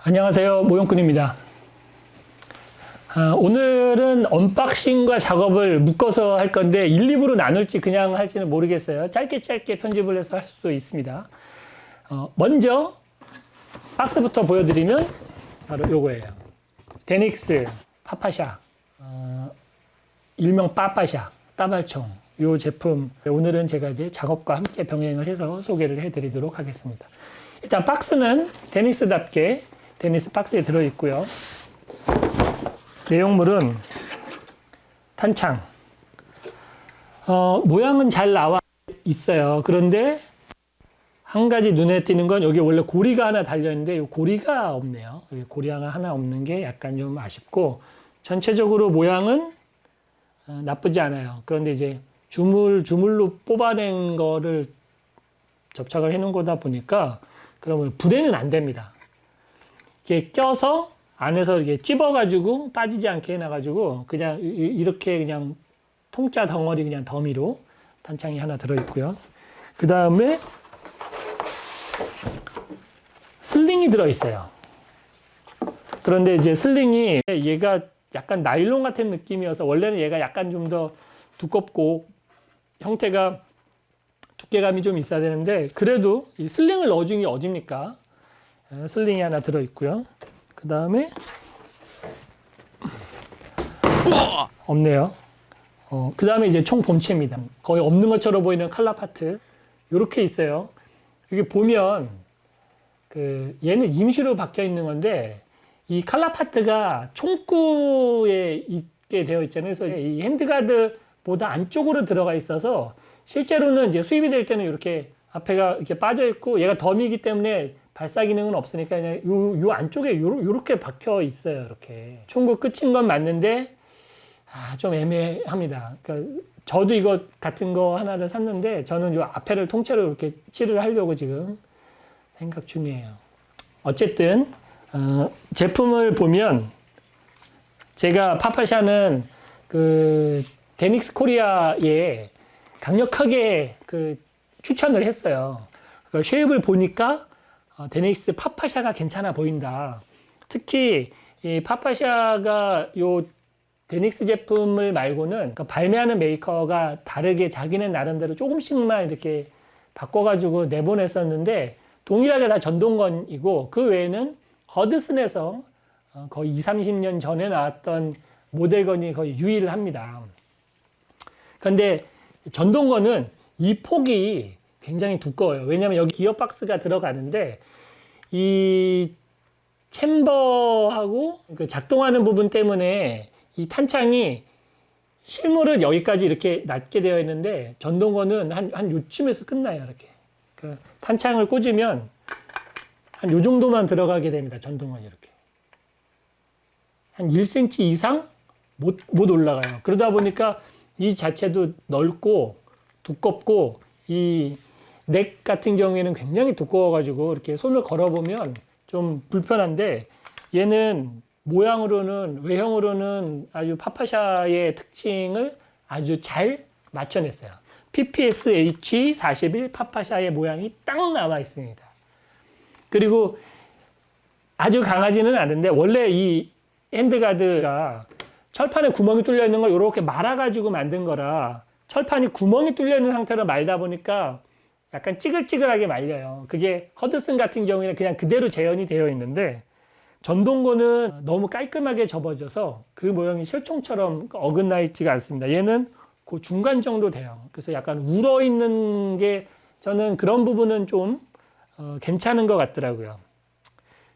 안녕하세요, 모형꾼입니다. 오늘은 언박싱과 작업을 묶어서 할 건데 1, 2부로 나눌지 그냥 할지는 모르겠어요. 짧게 편집을 해서 할 수 있습니다. 먼저 박스부터 보여드리면 바로 요거예요. 데닉스 파파샤, 일명 빠빠샤, 따발총. 요 제품 오늘은 제가 이제 작업과 함께 병행을 해서 소개를 해드리도록 하겠습니다. 일단 박스는 데닉스답게 데니스 박스에 들어있고요. 내용물은 탄창. 모양은 잘 나와 있어요. 그런데 한 가지 눈에 띄는 건 여기 원래 고리가 하나 달려있는데 이 고리가 없네요. 여기 고리가 하나 없는 게 약간 좀 아쉽고, 전체적으로 모양은 나쁘지 않아요. 그런데 이제 주물로 뽑아낸 거를 접착을 해 놓은 거다 보니까 그러면 분해는 안 됩니다. 이렇게 껴서 안에서 이렇게 찝어가지고 빠지지 않게 해놔가지고 그냥 이렇게 그냥 통짜 덩어리 그냥 더미로 탄창이 하나 들어있고요. 그 다음에 슬링이 들어있어요. 그런데 이제 슬링이 얘가 약간 나일론 같은 느낌이어서 원래는 얘가 약간 좀 더 두껍고 형태가 두께감이 좀 있어야 되는데, 그래도 이 슬링을 넣어준 게 어딥니까? 슬링이 하나 들어있고요. 그 다음에 없네요. 그 다음에 이제 총 본체입니다. 거의 없는 것처럼 보이는 칼라 파트 이렇게 있어요. 여기 보면 얘는 임시로 박혀 있는 건데 이 칼라 파트가 총구에 있게 되어 있잖아요. 그래서 이 핸드가드보다 안쪽으로 들어가 있어서 실제로는 이제 수입이 될 때는 이렇게 앞에가 이렇게 빠져 있고 얘가 덤이기 때문에 발사 기능은 없으니까 그냥 요 안쪽에 요렇게 박혀 있어요. 이렇게 총구 끝인 건 맞는데 좀 애매합니다. 그러니까 저도 이거 같은 거 하나를 샀는데 저는 요 앞에를 통째로 이렇게 칠을 하려고 지금 생각 중이에요. 어쨌든 제품을 보면 제가 파파샤는 데닉스 코리아에 강력하게 추천을 했어요. 쉐입을 보니까 데닉스 파파샤가 괜찮아 보인다. 특히 이 파파샤가 요 데닉스 제품을 말고는 발매하는 메이커가 다르게 자기네 나름대로 조금씩만 이렇게 바꿔가지고 내보냈었는데 동일하게 다 전동건이고, 그 외에는 허드슨에서 거의 20, 30년 전에 나왔던 모델건이 거의 유일합니다. 그런데 전동건은 이 폭이 굉장히 두꺼워요. 왜냐하면 여기 기어 박스가 들어가는데 이 챔버하고 작동하는 부분 때문에 이 탄창이 실물은 여기까지 이렇게 낮게 되어 있는데 전동건은 한 요쯤에서 끝나요. 이렇게 탄창을 꽂으면 한 요 정도만 들어가게 됩니다. 전동건이 이렇게 한 1cm 이상 못 올라가요. 그러다 보니까 이 자체도 넓고 두껍고 이 넥 같은 경우에는 굉장히 두꺼워가지고 이렇게 손을 걸어보면 좀 불편한데, 얘는 모양으로는 외형으로는 아주 파파샤의 특징을 아주 잘 맞춰냈어요. PPSH41 파파샤의 모양이 딱 나와 있습니다. 그리고 아주 강하지는 않은데 원래 이 핸드가드가 철판에 구멍이 뚫려 있는 걸 이렇게 말아가지고 만든 거라 철판이 구멍이 뚫려 있는 상태로 말다 보니까 약간 찌글찌글하게 말려요. 그게 허드슨 같은 경우에는 그냥 그대로 재현이 되어 있는데 전동건은 너무 깔끔하게 접어져서 그 모양이 실총처럼 어긋나 있지가 않습니다. 얘는 그 중간 정도 돼요. 그래서 약간 울어 있는 게 저는 그런 부분은 좀 괜찮은 것 같더라고요.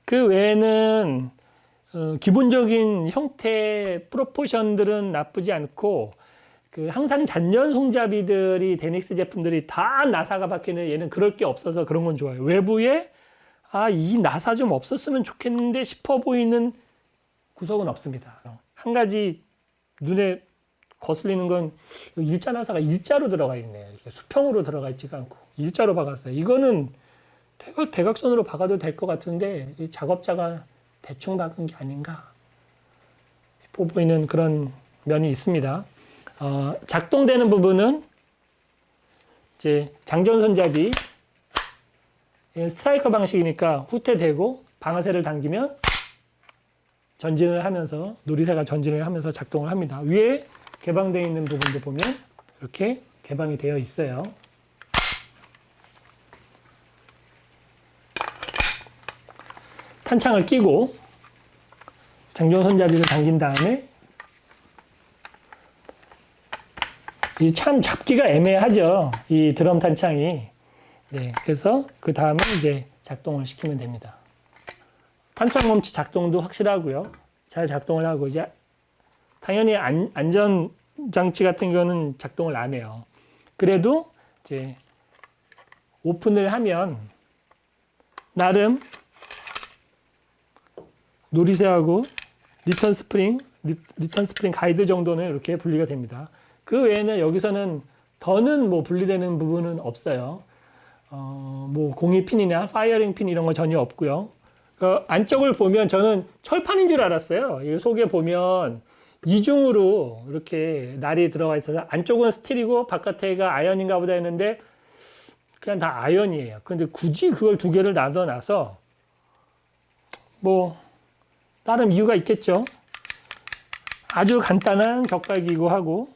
그 외에는 기본적인 형태 프로포션들은 나쁘지 않고, 항상 잔연 손잡이들이 데닉스 제품들이 다 나사가 박혀있는 얘는 그럴 게 없어서 그런 건 좋아요. 외부에 이 나사 좀 없었으면 좋겠는데 싶어 보이는 구석은 없습니다. 한 가지 눈에 거슬리는 건 일자 나사가 일자로 들어가 있네요. 이렇게 수평으로 들어가 있지가 않고 일자로 박았어요. 이거는 대각선으로 박아도 될 것 같은데 이 작업자가 대충 박은 게 아닌가 싶어 보이는 그런 면이 있습니다. 작동되는 부분은 이제 장전 손잡이 스트라이커 방식이니까 후퇴되고 방아쇠를 당기면 전진을 하면서 놀이새가 전진을 하면서 작동을 합니다. 위에 개방되어 있는 부분도 보면 이렇게 개방이 되어 있어요. 탄창을 끼고 장전 손잡이를 당긴 다음에 이 참 잡기가 애매하죠. 이 드럼 탄창이. 네, 그래서 그 다음에 이제 작동을 시키면 됩니다. 탄창 멈치 작동도 확실하고요. 잘 작동을 하고 이제 당연히 안전 장치 같은 경우는 작동을 안 해요. 그래도 이제 오픈을 하면 나름 놀이새하고 리턴 스프링 가이드 정도는 이렇게 분리가 됩니다. 그 외에는 여기서는 더는 뭐 분리되는 부분은 없어요. 뭐 공이 핀이나 파이어링 핀 이런 거 전혀 없고요. 그 안쪽을 보면 저는 철판인 줄 알았어요. 이 속에 보면 이중으로 이렇게 날이 들어가 있어서 안쪽은 스틸이고 바깥에가 아연인가 보다 했는데 그냥 다 아연이에요. 근데 굳이 그걸 두 개를 놔둬놔서 뭐 나름 이유가 있겠죠. 아주 간단한 격발기구 하고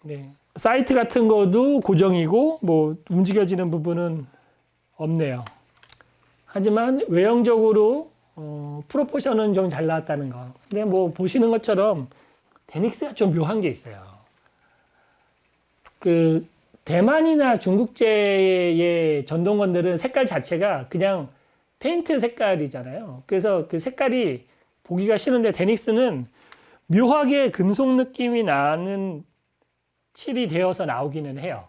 네. 사이트 같은 것도 고정이고 뭐 움직여지는 부분은 없네요. 하지만 외형적으로 프로포션은 좀 잘 나왔다는 거. 근데 뭐 보시는 것처럼 데닉스가 좀 묘한 게 있어요. 그 대만이나 중국제의 전동건들은 색깔 자체가 그냥 페인트 색깔이잖아요. 그래서 그 색깔이 보기가 싫은데 데닉스는 묘하게 금속 느낌이 나는 칠이 되어서 나오기는 해요.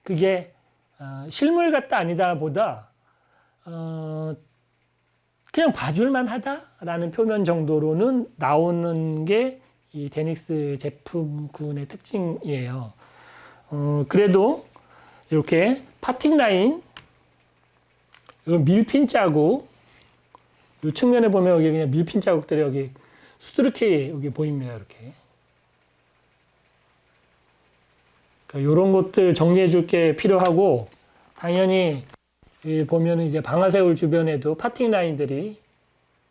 그게 실물 같다 아니다 보다 그냥 봐줄만 하다라는 표면 정도로는 나오는 게 이 데닉스 제품군의 특징이에요. 그래도 이렇게 파팅 라인, 밀핀 자국, 이 측면에 보면 여기 그냥 밀핀 자국들이 여기 수두룩히 여기 보입니다. 이렇게. 이런 것들 정리해 줄 게 필요하고, 당연히 보면 이제 방아쇠울 주변에도 파팅 라인들이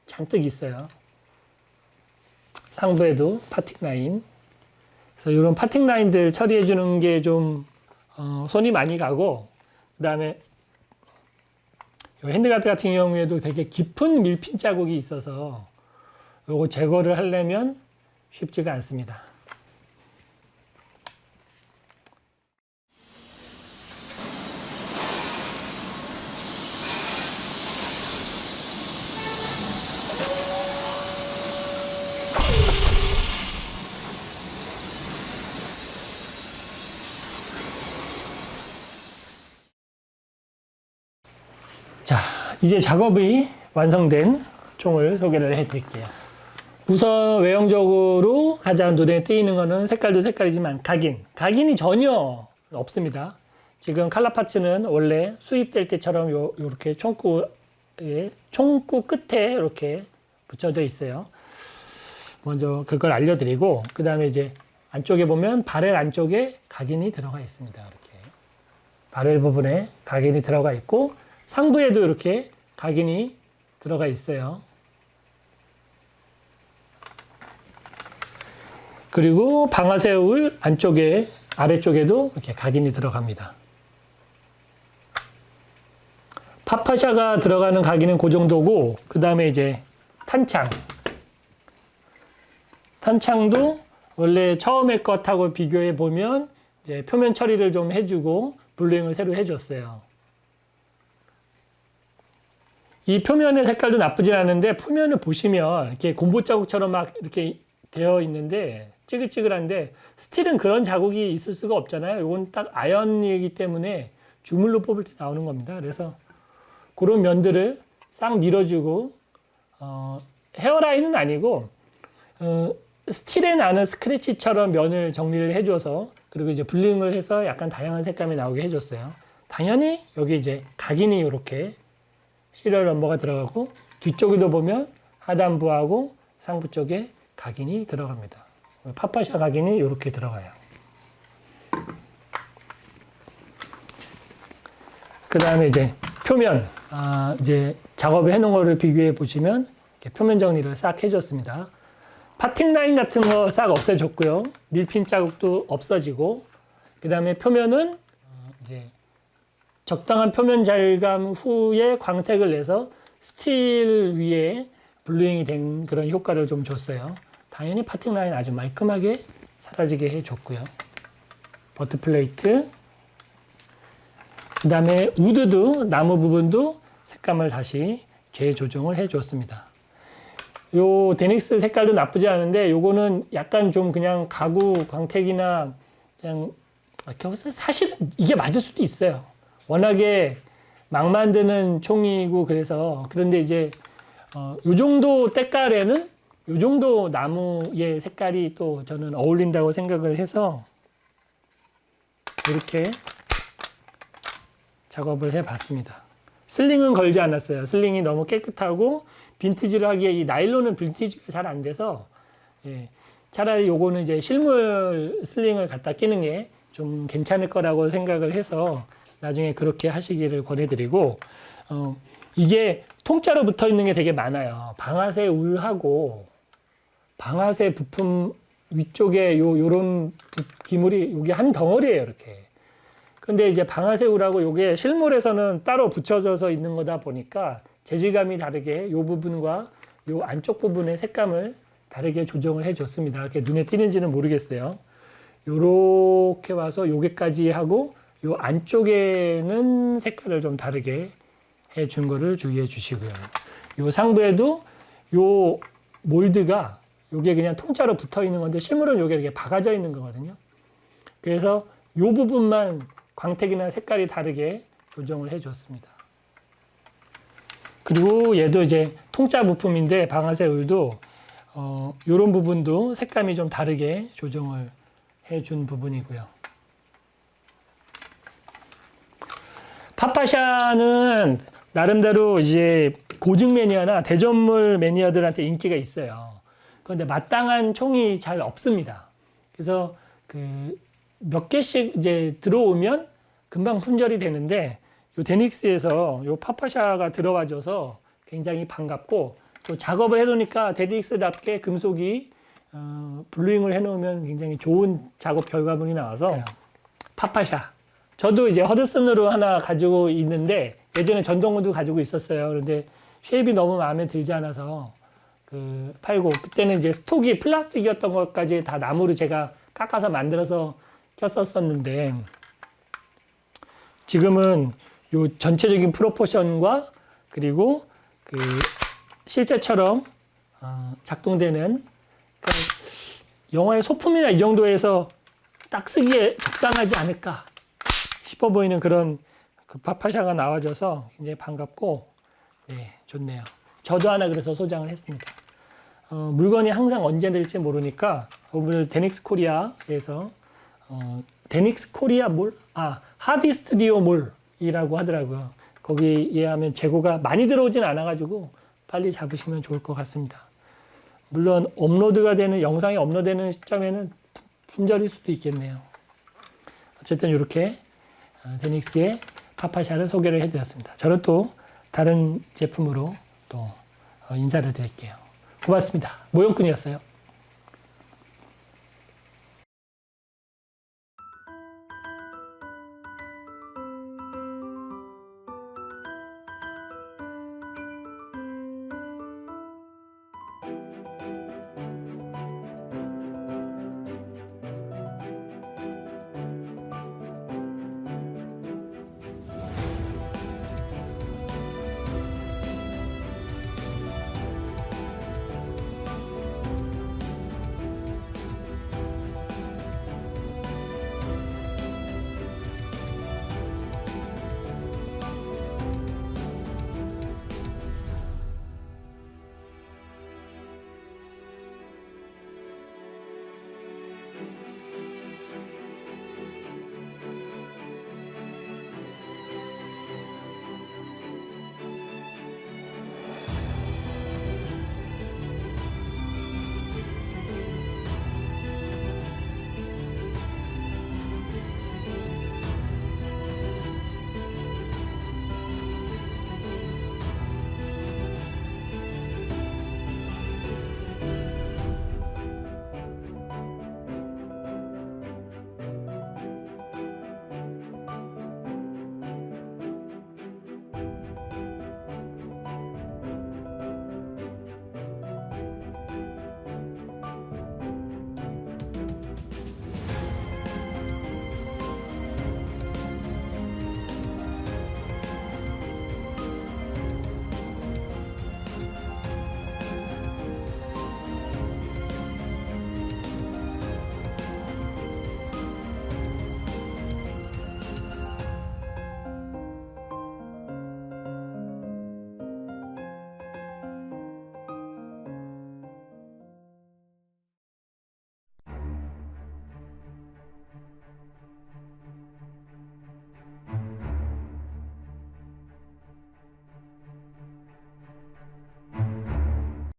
잔뜩 있어요. 상부에도 파팅 라인. 그래서 이런 파팅 라인들 처리해 주는 게 좀 손이 많이 가고, 그 다음에 핸드가드 같은 경우에도 되게 깊은 밀핀 자국이 있어서 요거 제거를 하려면 쉽지가 않습니다. 자, 이제 작업이 완성된 총을 소개를 해 드릴게요. 우선 외형적으로 가장 눈에 띄는 거는 색깔도 색깔이지만 각인이 전혀 없습니다. 지금 칼라 파츠는 원래 수입될 때처럼 요렇게 총구 끝에 이렇게 붙여져 있어요. 먼저 그걸 알려드리고, 그 다음에 이제 안쪽에 보면 바렐 안쪽에 각인이 들어가 있습니다. 이렇게 바렐 부분에 각인이 들어가 있고, 상부에도 이렇게 각인이 들어가 있어요. 그리고 방아쇠울 안쪽에, 아래쪽에도 이렇게 각인이 들어갑니다. 파파샤가 들어가는 각인은 그 정도고, 그 다음에 이제 탄창도 원래 처음에 것하고 비교해 보면 이제 표면 처리를 좀 해주고 블루잉을 새로 해줬어요. 이 표면의 색깔도 나쁘진 않은데, 표면을 보시면 이렇게 곰보 자국처럼 막 이렇게 되어 있는데 찌글찌글한데, 스틸은 그런 자국이 있을 수가 없잖아요. 이건 딱 아연이기 때문에 주물로 뽑을 때 나오는 겁니다. 그래서 그런 면들을 싹 밀어주고, 헤어라인은 아니고 스틸에 나는 스크래치처럼 면을 정리를 해줘서, 그리고 이제 블링을 해서 약간 다양한 색감이 나오게 해줬어요. 당연히 여기 이제 각인이 이렇게 시리얼 넘버가 들어가고, 뒤쪽에도 보면 하단부하고 상부 쪽에 각인이 들어갑니다. 파파샤 각인이 이렇게 들어가요. 그 다음에 이제 표면, 이제 작업을 해놓은 거를 비교해 보시면 이렇게 표면 정리를 싹 해줬습니다. 파팅 라인 같은 거 싹 없애줬고요. 밀핀 자국도 없어지고, 그 다음에 표면은 이제 적당한 표면 잘감 후에 광택을 내서 스틸 위에 블루잉이 된 그런 효과를 좀 줬어요. 당연히 파팅 라인 아주 말끔하게 사라지게 해줬고요. 버트 플레이트, 그 다음에 우드도 나무 부분도 색감을 다시 재조정을 해줬습니다. 요 데닉스 색깔도 나쁘지 않은데 요거는 약간 좀 그냥 가구 광택이나 그냥 사실은 이게 맞을 수도 있어요. 워낙에 막 만드는 총이고 그래서. 그런데 이제 요 정도 때깔에는 요 정도 나무의 색깔이 또 저는 어울린다고 생각을 해서 이렇게 작업을 해봤습니다. 슬링은 걸지 않았어요. 슬링이 너무 깨끗하고 빈티지를 하기에 이 나일론은 빈티지가 잘 안 돼서, 예, 차라리 요거는 이제 실물 슬링을 갖다 끼는 게 좀 괜찮을 거라고 생각을 해서 나중에 그렇게 하시기를 권해드리고, 이게 통짜로 붙어 있는 게 되게 많아요. 방아쇠 울하고 방아쇠 부품 위쪽에 요런 기물이 요게 한 덩어리예요, 이렇게. 근데 이제 방아쇠 울하고 요게 실물에서는 따로 붙여져서 있는 거다 보니까 재질감이 다르게 요 부분과 요 안쪽 부분의 색감을 다르게 조정을 해줬습니다. 그게 눈에 띄는지는 모르겠어요. 요렇게 와서 요게까지 하고 요 안쪽에는 색깔을 좀 다르게 해준 거를 주의해 주시고요. 요 상부에도 요 몰드가 요게 그냥 통짜로 붙어 있는 건데 실물은 요게 이렇게 박아져 있는 거거든요. 그래서 요 부분만 광택이나 색깔이 다르게 조정을 해줬습니다. 그리고 얘도 이제 통짜 부품인데 방아쇠 울도 요런 부분도 색감이 좀 다르게 조정을 해준 부분이고요. 파파샤는 나름대로 이제 고증 매니아나 대전물 매니아들한테 인기가 있어요. 그런데 마땅한 총이 잘 없습니다. 그래서 그 몇 개씩 이제 들어오면 금방 품절이 되는데 요 데닉스에서 요 파파샤가 들어와줘서 굉장히 반갑고, 또 작업을 해놓으니까 데닉스답게 금속이 블루잉을 해놓으면 굉장히 좋은 작업 결과물이 나와서 파파샤. 저도 이제 허드슨으로 하나 가지고 있는데 예전에 전동으로도 가지고 있었어요. 그런데 쉐입이 너무 마음에 들지 않아서 팔고, 그때는 이제 스톡이 플라스틱이었던 것까지 다 나무로 제가 깎아서 만들어서 켰었었는데, 지금은 요 전체적인 프로포션과 그리고 그 실제처럼 작동되는 영화의 소품이나 이 정도에서 딱 쓰기에 적당하지 않을까 싶어 보이는 그런 그 파파샤가 나와줘서 굉장히 반갑고, 네, 좋네요. 저도 하나 그래서 소장을 했습니다. 물건이 항상 언제 될지 모르니까 오늘 데닉스 코리아에서 데닉스 코리아 몰? 하비 스튜디오 몰이라고 하더라고요. 거기에 하면 재고가 많이 들어오진 않아가지고 빨리 잡으시면 좋을 것 같습니다. 물론 업로드가 되는, 영상이 업로드되는 시점에는 품절일 수도 있겠네요. 어쨌든 이렇게 데닉스의 파파샤를 소개를 해드렸습니다. 저는 또 다른 제품으로 또 인사를 드릴게요. 고맙습니다. 모형꾼이었어요.